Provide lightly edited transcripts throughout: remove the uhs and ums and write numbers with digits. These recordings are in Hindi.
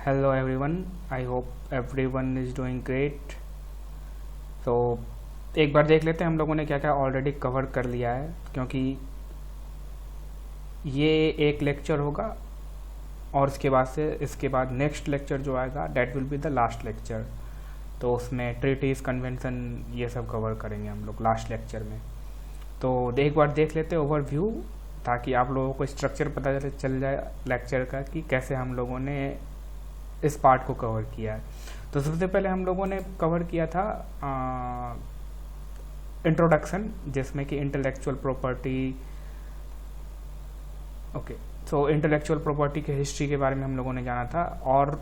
Hello everyone, I hope everyone is doing great. तो एक बार देख लेते हैं हम लोगों ने क्या क्या ऑलरेडी कवर कर लिया है, क्योंकि ये एक लेक्चर होगा और इसके बाद नेक्स्ट लेक्चर जो आएगा that will be the last lecture. तो उसमें ट्रीटीज कन्वेंशन ये सब कवर करेंगे हम लोग लास्ट लेक्चर में। तो एक बार देख लेते हैं ओवरव्यू, ताकि आप लोगों को स्ट्रक्चर पता चल जाए लेक्चर का कि कैसे हम लोगों ने इस पार्ट को कवर किया है। तो सबसे पहले हम लोगों ने कवर किया था इंट्रोडक्शन, जिसमें कि इंटेलेक्चुअल प्रॉपर्टी। ओके, सो इंटेलेक्चुअल प्रॉपर्टी के हिस्ट्री के बारे में हम लोगों ने जाना था, और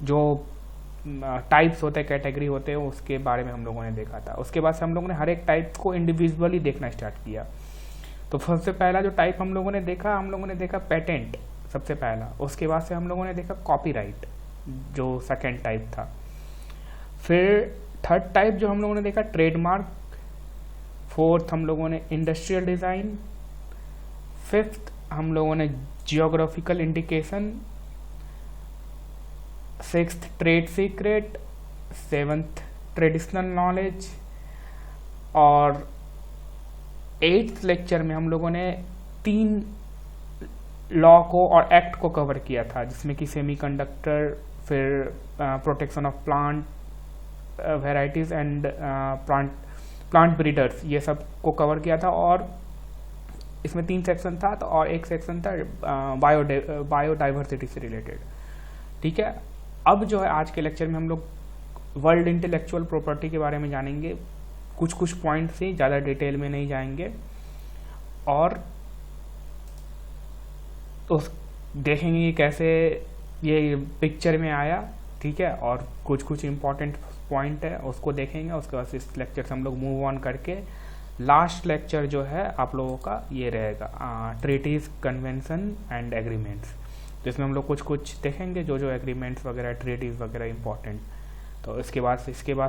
जो टाइप्स होते हैं, कैटेगरी होते हैं, उसके बारे में हम लोगों ने देखा था। उसके बाद से हम लोगों ने हर एक टाइप को इंडिविजुअली देखना स्टार्ट किया। तो सबसे पहला जो टाइप हम लोगों ने देखा पेटेंट सबसे पहला। उसके बाद से हम लोगों ने देखा कॉपीराइट, जो सेकेंड टाइप था। फिर थर्ड टाइप जो हम लोगों ने देखा ट्रेडमार्क। फोर्थ हम लोगों ने इंडस्ट्रियल डिज़ाइन। फिफ्थ हम लोगों ने geographical indication. Sixth trade secret. Seventh traditional knowledge. और एट्थ लेक्चर में हम लोगों ने 3 लॉ को और एक्ट को कवर किया था, जिसमें कि सेमीकंडक्टर, फिर protection of plant varieties and plant breeders, ये सब को कवर किया था। और इसमें 3 सेक्शन था, तो और एक सेक्शन था बायोडाइवर्सिटी से रिलेटेड। ठीक है, अब जो है आज के लेक्चर में हम लोग वर्ल्ड इंटेलेक्चुअल प्रॉपर्टी के बारे में जानेंगे। कुछ पॉइंट से ज़्यादा डिटेल में नहीं जाएंगे, और तो देखेंगे कि कैसे ये पिक्चर में आया। ठीक है, और कुछ इम्पोर्टेंट पॉइंट है उसको देखेंगे। उसके बाद इस लेक्चर से हम लोग मूव ऑन करके लास्ट लेक्चर जो है आप लोगों का ये रहेगा ट्रीटीज कन्वेंशन एंड एग्रीमेंट्स, जिसमें हम लोग कुछ देखेंगे जो एग्रीमेंट्स वगैरह, ट्रीटीज वगैरह इंपॉर्टेंट। तो इसके बाद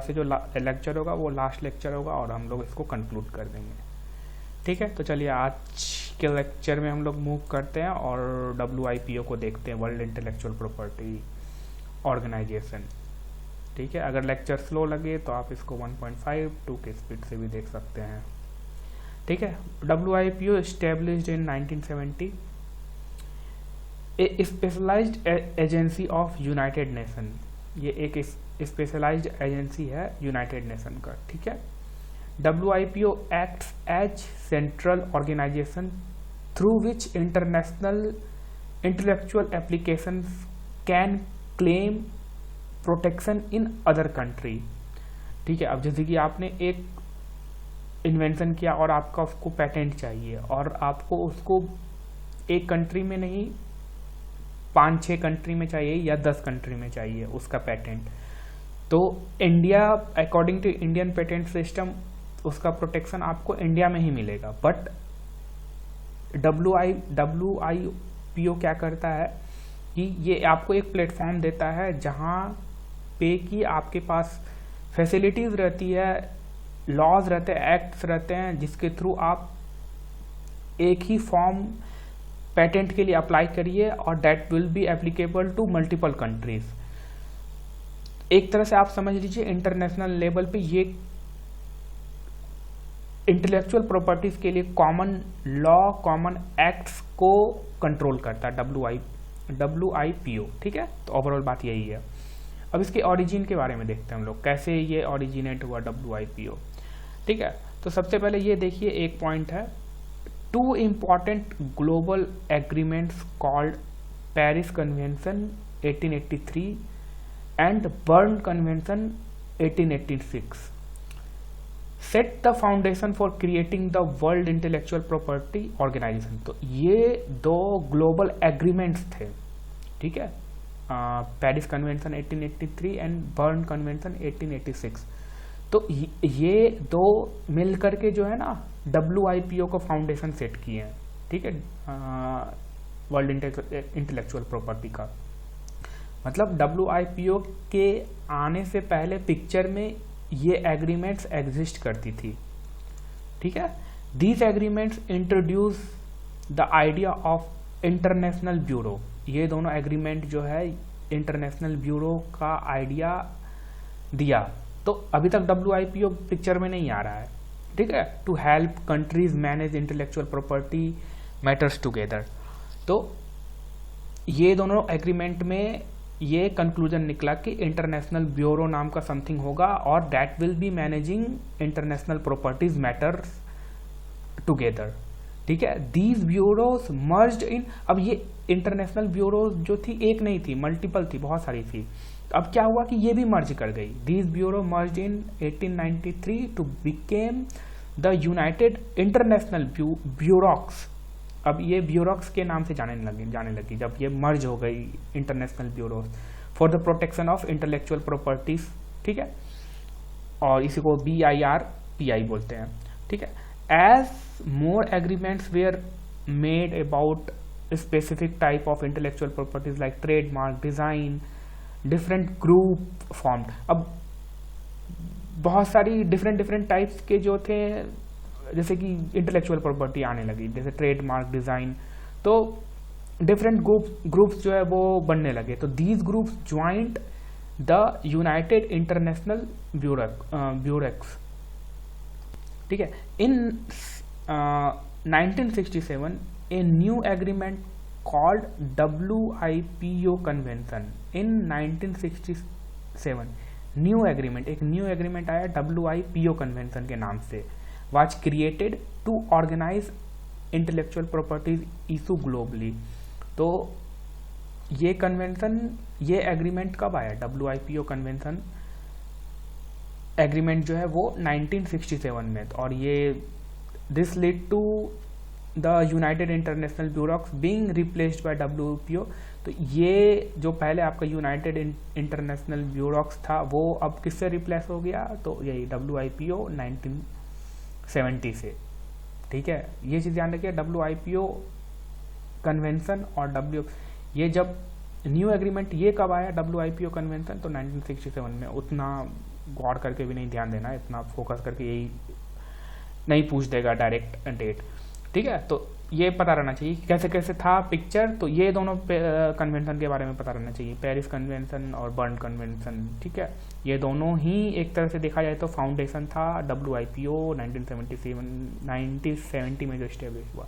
से जो लेक्चर होगा वो लास्ट लेक्चर होगा, और हम लोग इसको कंक्लूड कर देंगे। ठीक है, तो चलिए आज के लेक्चर में हम लोग मूव करते हैं और WIPO को देखते हैं, वर्ल्ड इंटेलेक्चुअल प्रॉपर्टी ऑर्गेनाइजेशन। ठीक है, अगर लेक्चर स्लो लगे तो आप इसको 1.5-2 के स्पीड से भी देख सकते हैं। ठीक है, WIPO established in 1970, a specialised agency of United Nation. ये एक स्पेशलाइज्ड एजेंसी है यूनाइटेड नेशन का। ठीक है, WIPO acts as central organization through which international intellectual applications can claim protection in other country। ठीक है, अब जैसे कि आपने एक इन्वेंशन किया और आपका उसको पेटेंट चाहिए, और आपको उसको एक कंट्री में नहीं 5-6 कंट्री में चाहिए या 10 कंट्री में चाहिए उसका पेटेंट। तो India according to Indian patent system उसका प्रोटेक्शन आपको इंडिया में ही मिलेगा। बट WIPO क्या करता है कि ये आपको एक प्लेटफॉर्म देता है जहाँ पे कि आपके पास फैसिलिटीज़ रहती है, लॉज रहते हैं, एक्ट्स रहते हैं, जिसके थ्रू आप एक ही फॉर्म पेटेंट के लिए अप्लाई करिए, और that will be applicable to multiple countries. एक तरह से आप समझ लीजिए इंटरनेशनल लेवल पे ये इंटेलेक्चुअल प्रॉपर्टीज के लिए कॉमन लॉ, कॉमन एक्ट्स को कंट्रोल करता है WIPO। ठीक है, तो ओवरऑल बात यही है। अब इसके ओरिजिन के बारे में देखते हैं हम लोग, कैसे ये ओरिजिनेट हुआ WIPO। ठीक है, तो सबसे पहले ये देखिए एक पॉइंट है, 2 important global agreements called Paris Convention 1883 and Berne Convention 1886 set the foundation for creating the World Intellectual Property Organization. तो ये 2 ग्लोबल एग्रीमेंट्स थे। ठीक है, Paris Convention 1883 and Berne Convention 1886। तो ये 2 मिल करके जो है ना WIPO को फाउंडेशन सेट किए हैं। ठीक है, वर्ल्ड इंटेलेक्चुअल प्रॉपर्टी का मतलब WIPO के आने से पहले पिक्चर में ये एग्रीमेंट्स एग्जिस्ट करती थी। ठीक है, these agreements introduce the idea of international bureau. ये दोनों एग्रीमेंट जो है इंटरनेशनल ब्यूरो का आइडिया दिया। तो अभी तक WIPO पिक्चर में नहीं आ रहा है, ठीक है, to help countries manage intellectual property matters together. तो ये दोनों एग्रीमेंट में ये कंक्लूजन निकला कि इंटरनेशनल ब्यूरो नाम का समथिंग होगा और that will be managing international properties matters together, ठीक है। दीज ब्यूरोज मर्ज्ड इन, अब ये इंटरनेशनल ब्यूरो जो थी एक नहीं थी, मल्टीपल थी, बहुत सारी थी। अब क्या हुआ कि ये भी मर्ज कर गई। These bureau merge in 1893 to became the United International bureaux. अब ये ब्यूरोक्स के नाम से जाने लगी जब ये मर्ज हो गई international bureau for the protection of intellectual properties, ठीक है, और इसी को BIRPI बोलते हैं, ठीक है। As more agreements were made about specific type of intellectual properties like trademark, design, different group formed. अब बहुत सारी डिफरेंट टाइप्स के जो थे, जैसे कि इंटेलेक्चुअल प्रॉपर्टी आने लगी, जैसे ट्रेडमार्क, डिजाइन, तो डिफरेंट ग्रुप्स जो है वो बनने लगे। तो these groups joined the United International Bureaux, ठीक है। In 1967 a new agreement called WIPO convention. In 1967 new agreement, एक न्यू एग्रीमेंट आया WIPO कन्वेंशन के नाम से, was created to organize intellectual properties issue globally। तो ये कन्वेंशन, ये एग्रीमेंट कब आया? WIPO कन्वेंशन एग्रीमेंट जो है वो 1967 में, और ये this lead to the United International Bureaux being replaced by WIPO। तो ये जो पहले आपका यूनाइटेड इंटरनेशनल ब्यूरोक्स था वो अब किससे रिप्लेस हो गया? तो यही WIPO 1970 से, ठीक है। ये चीज़ ध्यान रखिए, WIPO कन्वेंशन और ये जब न्यू एग्रीमेंट ये कब आया WIPO कन्वेंशन? तो 1967 में। उतना गौर करके भी नहीं ध्यान देना, इतना फोकस करके यही नहीं पूछ देगा डायरेक्ट डेट, ठीक है। तो ये पता रहना चाहिए कैसे कैसे था पिक्चर। तो ये दोनों कन्वेंशन के बारे में पता रहना चाहिए, पेरिस कन्वेंशन और बर्न कन्वेंशन, ठीक है। ये दोनों ही एक तरह से देखा जाए तो फाउंडेशन था WIPO 1970 में जो स्टेब्लिश हुआ।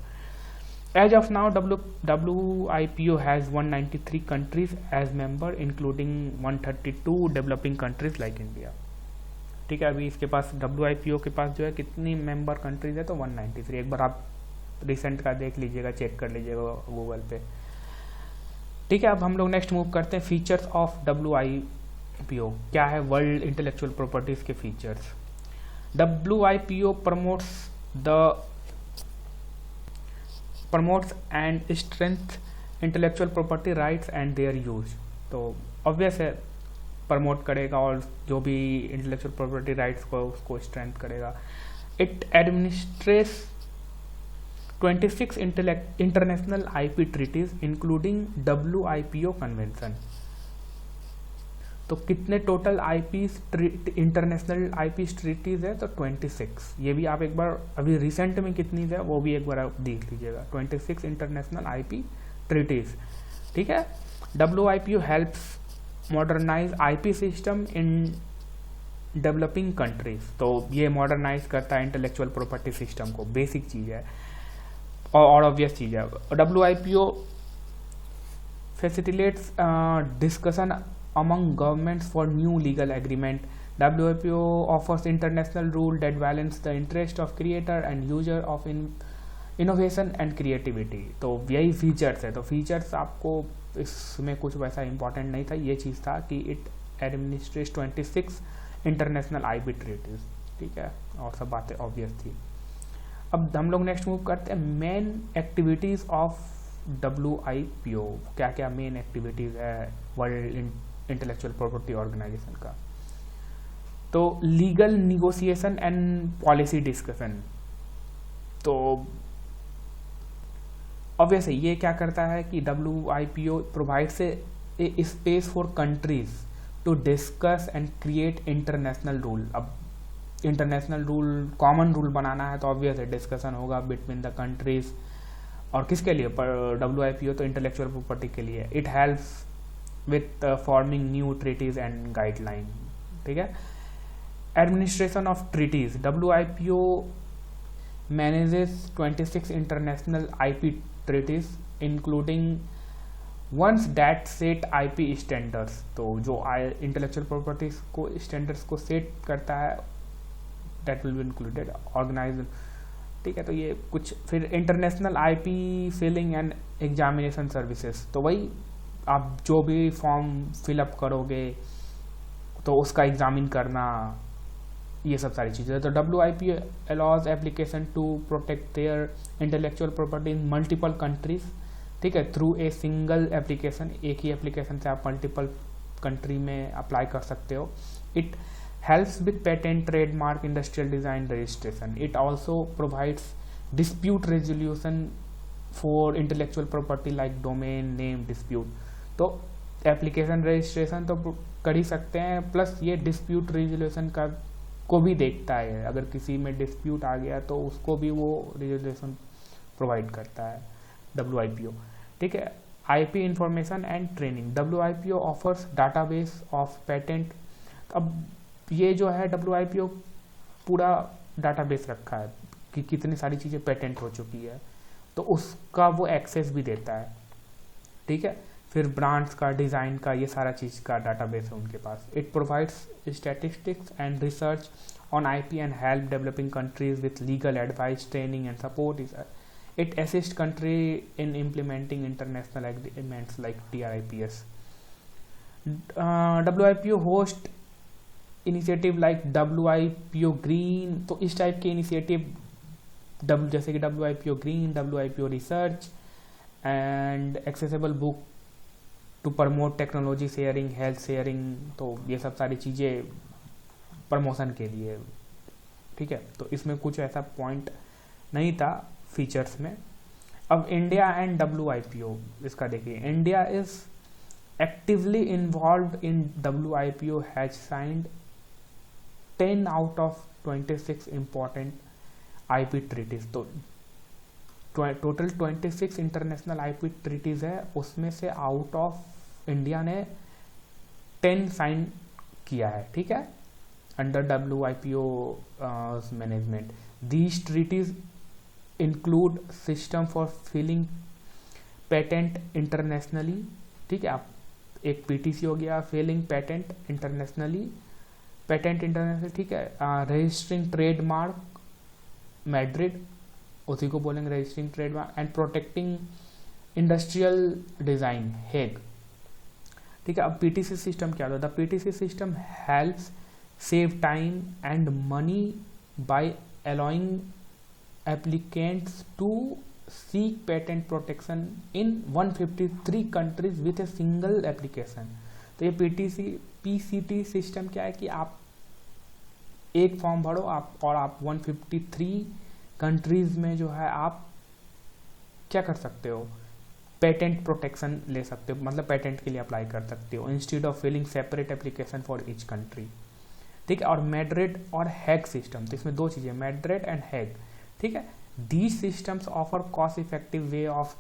As of now WIPO has 193 countries as member including 132 developing countries like India, ठीक है। अभी इसके पास WIPO के पास जो है कितनी मेंबर कंट्रीज है? तो 193। एक बार आप रिसेंट का देख लीजिएगा, चेक कर लीजिएगा गूगल पे, ठीक है। अब हम लोग नेक्स्ट मूव करते हैं फीचर्स ऑफ WIPO। क्या है वर्ल्ड इंटेलेक्चुअल प्रॉपर्टीज के features? WIPO promotes and strength intellectual property rights and their use. तो ऑब्वियस है प्रमोट करेगा और जो भी इंटेलेक्चुअल प्रॉपर्टी राइट्स को उसको स्ट्रेंथ करेगा। It administrates 26 international IP treaties including WIPO convention. तो कितने टोटल इंटरनेशनल IP ट्रीटीज है? तो 26। ये भी आप एक बार अभी रिसेंट में कितनी है वो भी एक बार आप देख लीजिएगा, 26 इंटरनेशनल IP ट्रीटीज, ठीक है। WIPO helps modernise IP system in developing countries. तो ये मॉडर्नाइज करता है इंटेलेक्चुअल प्रॉपर्टी सिस्टम को, बेसिक चीज़ है और ऑब्वियस चीज़ है। WIPO facilitates discussion among governments for new legal agreement. WIPO offers international rule that balance the interest of creator and user of innovation and creativity. तो यही फीचर्स है। तो फीचर्स आपको इसमें कुछ वैसा इंपॉर्टेंट नहीं था, ये चीज़ था कि it administrates 26 international IP treaties, ठीक है, और सब बातें ऑब्वियस थी। अब हम लोग नेक्स्ट मूव करते हैं मेन एक्टिविटीज़ ऑफ WIPO। क्या क्या मेन एक्टिविटीज़ है वर्ल्ड इंटेलेक्चुअल प्रॉपर्टी ऑर्गेनाइजेशन का? तो legal negotiation and policy discussion. तो ऑब्वियसली ये क्या करता है कि WIPO provides a space for countries to discuss and create international rule. अब इंटरनेशनल रूल, कॉमन रूल बनाना है तो ऑब्वियस है डिस्कशन होगा बिटवीन द कंट्रीज और किसके लिए? WIPO तो इंटेलेक्चुअल प्रॉपर्टी के लिए। It helps with forming new treaties and guideline, ठीक है। Administration of treaties, WIPO manages 26 international IP treaties including ones that set IP standards. तो जो इंटेलेक्चुअल प्रॉपर्टीज को स्टैंडर्ड्स को सेट करता है that will be included organise, ठीक है। तो ये कुछ फिर international IP filing and examination services, तो वही आप जो भी फॉर्म फिलअप करोगे तो उसका एग्जामिन करना, ये सब सारी चीज़ें। तो WIPO allows application to protect their intellectual property in multiple countries, ठीक है, थ्रू ए सिंगल एप्लीकेशन। एक ही एप्लीकेशन से आप मल्टीपल कंट्री में अप्लाई कर सकते हो। It helps with patent, trademark, industrial design, registration. It also provides dispute resolution for intellectual property like domain name dispute. तो एप्लीकेशन रजिस्ट्रेशन तो कर ही सकते हैं, प्लस ये डिस्प्यूट रेजोल्यूशन का को भी देखता है। अगर किसी में डिस्प्यूट आ गया तो उसको भी वो रेजोल्यूशन प्रोवाइड करता है WIPO, ठीक है। IP information and training, WIPO offers database of patent. अब ये जो है WIPO पूरा डाटाबेस रखा है कि कितनी सारी चीज़ें पेटेंट हो चुकी है, तो उसका वो एक्सेस भी देता है, ठीक है। फिर ब्रांड्स का, डिज़ाइन का, ये सारा चीज़ का डाटाबेस है उनके पास। It provides statistics and research on IP and help developing countries with legal advice, training and support. It assists country in implementing international agreements like TRIPS. WIPO host initiative like WIPO Green, तो इस टाइप के इनिशिएटिव जैसे कि WIPO Green, WIPO Research and accessible book to promote technology sharing, health sharing, तो ये सब सारी चीज़ें प्रमोशन के लिए, ठीक है। तो इसमें कुछ ऐसा पॉइंट नहीं था फीचर्स में। अब इंडिया एंड WIPO, इसका देखिए। India is actively involve in WIPO, has signed 10 out of 26 important IP treaties. तो टोटल 26 इंटरनेशनल IP ट्रीटीज है, उसमें से आउट ऑफ इंडिया ने 10 साइन किया है, ठीक है, under WIPO management. These treaties include system for filing patent internationally, ठीक है। आप एक PTC हो गया, फिलिंग पेटेंट इंटरनेशनली, ठीक है। रजिस्टरिंग ट्रेडमार्क मैड्रिड, उसी को बोलेंगे registering trademark, and protecting industrial design Hague, ठीक है। अब PTC सिस्टम क्या होता है? The PTC system helps save time and money by allowing applicants to seek patent protection in 153 countries with a single application। तो ये PCT सिस्टम क्या है कि आप एक फॉर्म भरो और आप 153 कंट्रीज में जो है आप क्या कर सकते हो, पेटेंट प्रोटेक्शन ले सकते हो, मतलब पेटेंट के लिए अप्लाई कर सकते हो instead of filing separate application for each country, ठीक है। और मैड्रिड और हैग सिस्टम, तो इसमें दो चीज़ें, मैड्रिड एंड हैग, ठीक है। These systems offer cost-effective way of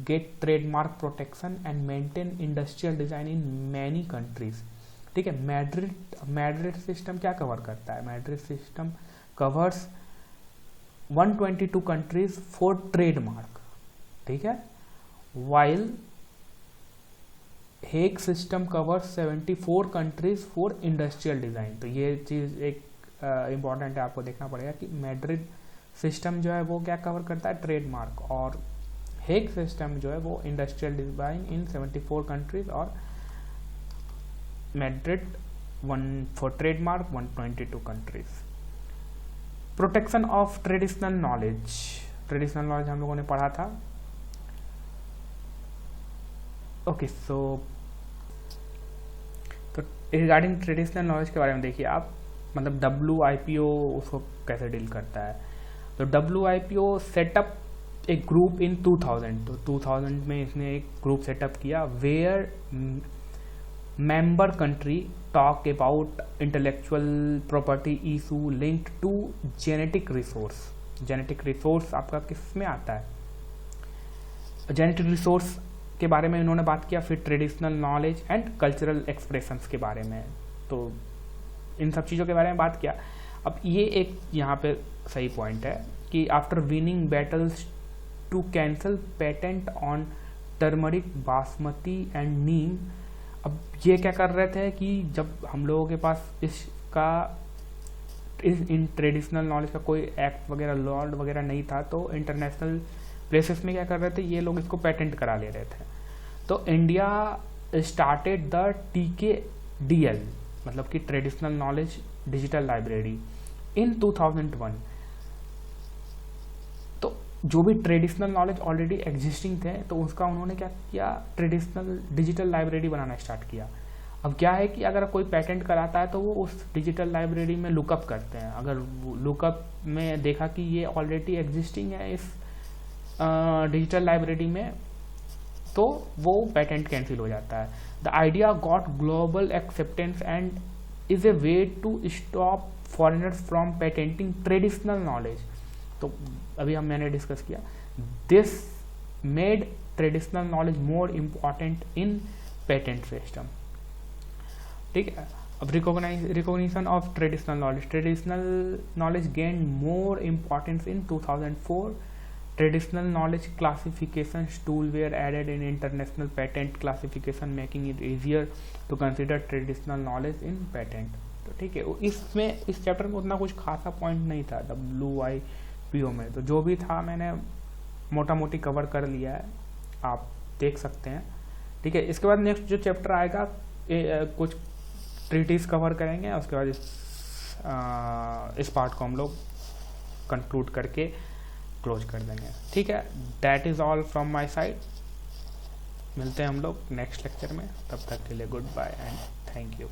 get trademark protection and maintain industrial design in many countries, ठीक है। मैड्रिड सिस्टम क्या कवर करता है? Madrid system covers 122 countries for trademark, ठीक है, while Hague system covers 74 countries for industrial design. तो ये चीज़ एक इम्पॉर्टेंट है, आपको देखना पड़ेगा कि मैड्रिड सिस्टम जो है वो क्या कवर करता है, ट्रेडमार्क, और हेग सिस्टम जो है वो इंडस्ट्रियल डिजाइन इन 74 कंट्रीज, और Madrid 1 for trademark 122 countries. Protection of traditional knowledge हम लोगों ने पढ़ा था। ओके, सो तो रिगार्डिंग ट्रेडिशनल नॉलेज के बारे में देखिए आप, मतलब WIPO उसको कैसे डील करता है। तो WIPO set up a group in 2000, तो 2000 में इसने एक ग्रुप सेटअप किया where member country talk about intellectual property issue linked to genetic resource. Genetic resource आपका किस में आता है? जेनेटिक रिसोर्स के बारे में इन्होंने बात किया, फिर traditional knowledge and cultural expressions के बारे में, तो इन सब चीज़ों के बारे में बात किया। अब ये एक यहाँ पे सही पॉइंट है कि after winning battles to cancel patent on turmeric, basmati and neem, अब ये क्या कर रहे थे कि जब हम लोगों के पास इन ट्रेडिशनल नॉलेज का कोई एक्ट वगैरह, लॉ वगैरह नहीं था, तो इंटरनेशनल प्लेसेस में क्या कर रहे थे, ये लोग इसको पेटेंट करा ले रहे थे। तो इंडिया स्टार्टेड द TKDL, मतलब कि traditional knowledge digital library in 2001। तो जो भी ट्रेडिशनल नॉलेज ऑलरेडी एग्जिस्टिंग थे, तो उसका उन्होंने क्या किया, ट्रेडिशनल डिजिटल लाइब्रेरी बनाना स्टार्ट किया। अब क्या है कि अगर कोई पेटेंट कराता है तो वो उस डिजिटल लाइब्रेरी में लुकअप करते हैं, अगर लुकअप में देखा कि ये ऑलरेडी एग्जिस्टिंग है इस डिजिटल लाइब्रेरी में, तो वो पेटेंट कैंसिल हो जाता है। The idea got global acceptance and is a way to stop foreigners from patenting traditional knowledge. तो अभी मैंने डिस्कस किया, this made traditional knowledge more important in patent system. ठीक है, अब recognition of traditional knowledge gain more importance in 2004। Traditional knowledge classification tool were added in international patent classification, making it easier to consider traditional knowledge in patent। तो ठीक है, इसमें इस चैप्टर में उतना कुछ खासा पॉइंट नहीं था WIPO में, तो जो भी था मैंने मोटा मोटी कवर कर लिया है, आप देख सकते हैं। ठीक है, इसके बाद नेक्स्ट जो चैप्टर आएगा कुछ ट्रीटीज कवर करेंगे, उसके बाद इस पार्ट को हम लोग कंक्लूड करके क्लोज कर देंगे। ठीक है, that is all from my side. मिलते हैं हम लोग नेक्स्ट लेक्चर में, तब तक के लिए good bye and thank you.